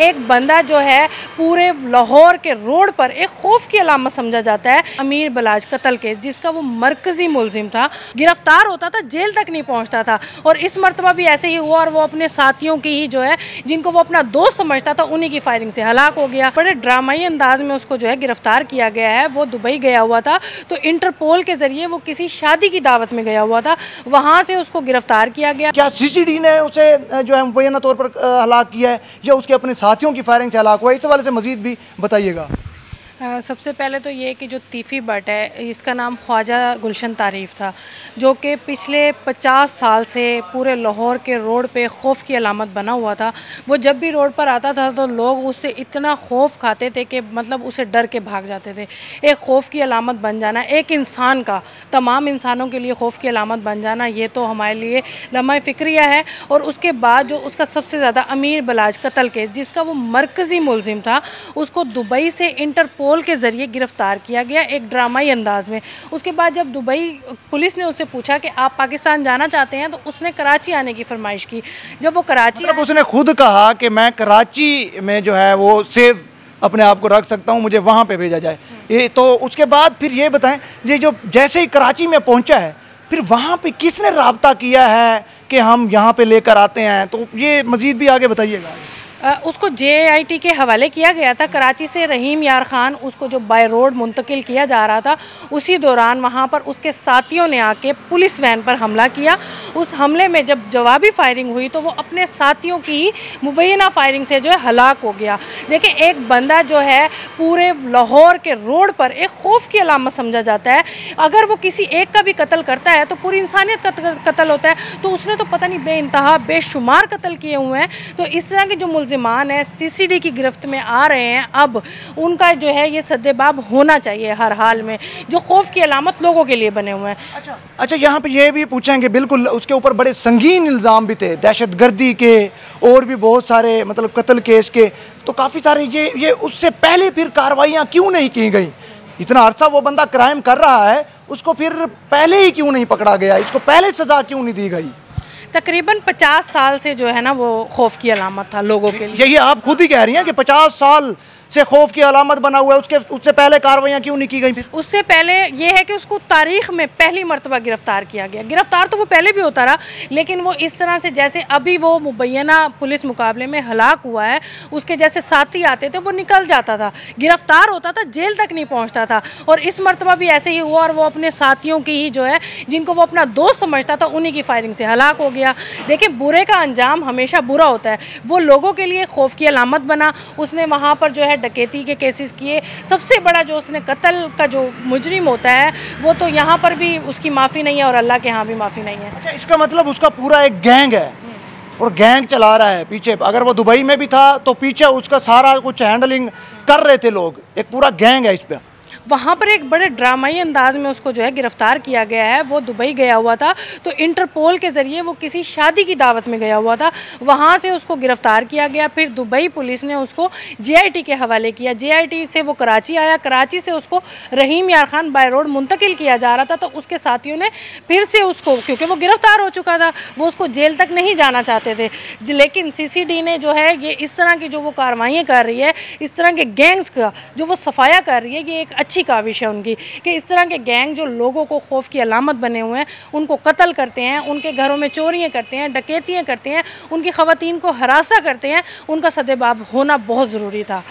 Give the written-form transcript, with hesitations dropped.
एक बंदा जो है पूरे लाहौर के रोड पर एक खौफ की अलामत समझा जाता है। अमीर बलाज कत्ल केस जिसका वो मरकजी मुलजिम था, गिरफ्तार होता था, जेल तक नहीं पहुंचता था। और इस मरतबा भी ऐसे ही हुआ और वो अपने साथियों की ही जो है, जिनको वो अपना दोस्त समझता था, उन्हीं की फायरिंग से हलाक हो गया। बड़े ड्रामाई अंदाज में उसको जो है गिरफ्तार किया गया है। वो दुबई गया हुआ था, तो इंटरपोल के जरिए वो किसी शादी की दावत में गया हुआ था, वहाँ से उसको गिरफ्तार किया गया। क्या सीसीडी ने उसे जो है मुबैना तौर पर हलाक किया है या उसके अपने साथियों की फायरिंग से हलाक हुआ है? इस हवाले से मजीद भी बताइएगा। सबसे पहले तो ये कि जो तीफ़ी बट है, इसका नाम ख्वाजा गुलशन तारीफ़ था, जो कि पिछले 50 साल से पूरे लाहौर के रोड पे खौफ की अलामत बना हुआ था। वो जब भी रोड पर आता था तो लोग उससे इतना खौफ खाते थे कि मतलब उसे डर के भाग जाते थे। एक खौफ की अलामत बन जाना, एक इंसान का तमाम इंसानों के लिए खौफ की अलामत बन जाना, ये तो हमारे लिए लम्हा फ़िक्रिया है। और उसके बाद जो उसका सबसे ज़्यादा अमीर बलाज कत्ल केस जिसका वो मरकज़ी मुलजिम था, उसको दुबई से इंटरपोल के ज़रिए गिरफ्तार किया गया एक ड्रामाई अंदाज में। उसके बाद जब दुबई पुलिस ने उससे पूछा कि आप पाकिस्तान जाना चाहते हैं, तो उसने कराची आने की फरमाइश की। जब वो कराची मतलब उसने खुद कहा कि मैं कराची में जो है वो सेफ अपने आप को रख सकता हूँ, मुझे वहाँ पे भेजा जाए। ये तो उसके बाद फिर ये बताएं, ये जो जैसे ही कराची में पहुँचा है, फिर वहाँ पे किसने राब्ता किया है कि हम यहाँ पे लेकर आते हैं? तो ये मज़ीद भी आगे बताइएगा। उसको JIT के हवाले किया गया था। कराची से रहीम यार ख़ान उसको जो बाय रोड मुंतकिल किया जा रहा था, उसी दौरान वहाँ पर उसके साथियों ने आके पुलिस वैन पर हमला किया। उस हमले में जब जवाबी फायरिंग हुई तो वो अपने साथियों की ही मुबैना फायरिंग से जो है हलाक हो गया। देखिए, एक बंदा जो है पूरे लाहौर के रोड पर एक खौफ की अलामत समझा जाता है। अगर वो किसी एक का भी कत्ल करता है तो पूरी इंसानियत का कत्ल होता है। तो उसने तो पता नहीं बेइंतहा बेशुमार कत्ल किए हुए हैं। तो इस तरह के जो मुल्जिमान है CCD की गिरफ्त में आ रहे हैं, अब उनका जो है ये सद्देबाब होना चाहिए हर हाल में, जो खौफ की अलामत लोगों के लिए बने हुए हैं। अच्छा, यहाँ पे ये भी पूछेंगे, बिल्कुल उसके ऊपर बड़े संगीन इल्ज़ाम भी थे, दहशतगर्दी के और भी बहुत सारे, मतलब कत्ल केस के, तो काफ़ी सारे ये उससे पहले फिर कार्रवाइयाँ क्यों नहीं की गई? इतना अरसा वो बंदा क्राइम कर रहा है, उसको फिर पहले ही क्यों नहीं पकड़ा गया? इसको पहले सज़ा क्यों नहीं दी गई? तकरीबन 50 साल से जो है ना वो खौफ की अलामत था लोगों के लिए। यही आप खुद ही कह रही हैं कि 50 साल से खौफ की अलामत बना हुआ है। उससे पहले कार्रवाइयाँ क्यों नहीं की गई? फिर उससे पहले ये है कि उसको तारीख में पहली मरतबा गिरफ्तार किया गया। गिरफ्तार तो वो पहले भी होता रहा, लेकिन वो इस तरह से जैसे अभी वो मुबैना पुलिस मुकाबले में हलाक हुआ है, उसके जैसे साथी आते थे वो निकल जाता था, गिरफ्तार होता था, जेल तक नहीं पहुँचता था। और इस मरतबा भी ऐसे ही हुआ और वो अपने साथियों की ही जो है, जिनको वो अपना दोस्त समझता था, उन्हीं की फायरिंग से हलाक हो गया। देखिए, बुरे का अंजाम हमेशा बुरा होता है। वो लोगों के लिए खौफ की अलामत बना। उसने वहाँ पर जो है डकैती के केसेस किए। सबसे बड़ा जो उसने कत्ल का जो मुजरिम होता है, वो तो यहाँ पर भी उसकी माफ़ी नहीं है और अल्लाह के यहाँ भी माफ़ी नहीं है। अच्छा, इसका मतलब उसका पूरा एक गैंग है और गैंग चला रहा है पीछे। अगर वो दुबई में भी था तो पीछे उसका सारा कुछ हैंडलिंग कर रहे थे लोग, एक पूरा गैंग है इस पर। वहाँ पर एक बड़े ड्रामाई अंदाज में उसको जो है गिरफ्तार किया गया है। वो दुबई गया हुआ था, तो इंटरपोल के ज़रिए वो किसी शादी की दावत में गया हुआ था, वहाँ से उसको गिरफ्तार किया गया। फिर दुबई पुलिस ने उसको JIT के हवाले किया। JIT से वो कराची आया, कराची से उसको रहीम यार ख़ान बाय रोड मुंतकिल किया जा रहा था। तो उसके साथियों ने फिर से उसको, क्योंकि वो गिरफ्तार हो चुका था, वो उसको जेल तक नहीं जाना चाहते थे, लेकिन CCD ने जो है ये इस तरह की जो वो कार्रवाइयाँ कर रही है, इस तरह के गैंग्स का जो वो सफाया कर रही है, ये एक अच्छी काविश है उनकी कि इस तरह के गैंग जो लोगों को खौफ की अलामत बने हुए हैं, उनको कत्ल करते हैं, उनके घरों में चोरियां करते हैं, डकैतियां करते हैं, उनकी ख़वातीन को हरासा करते हैं, उनका सद्देबाब होना बहुत ज़रूरी था।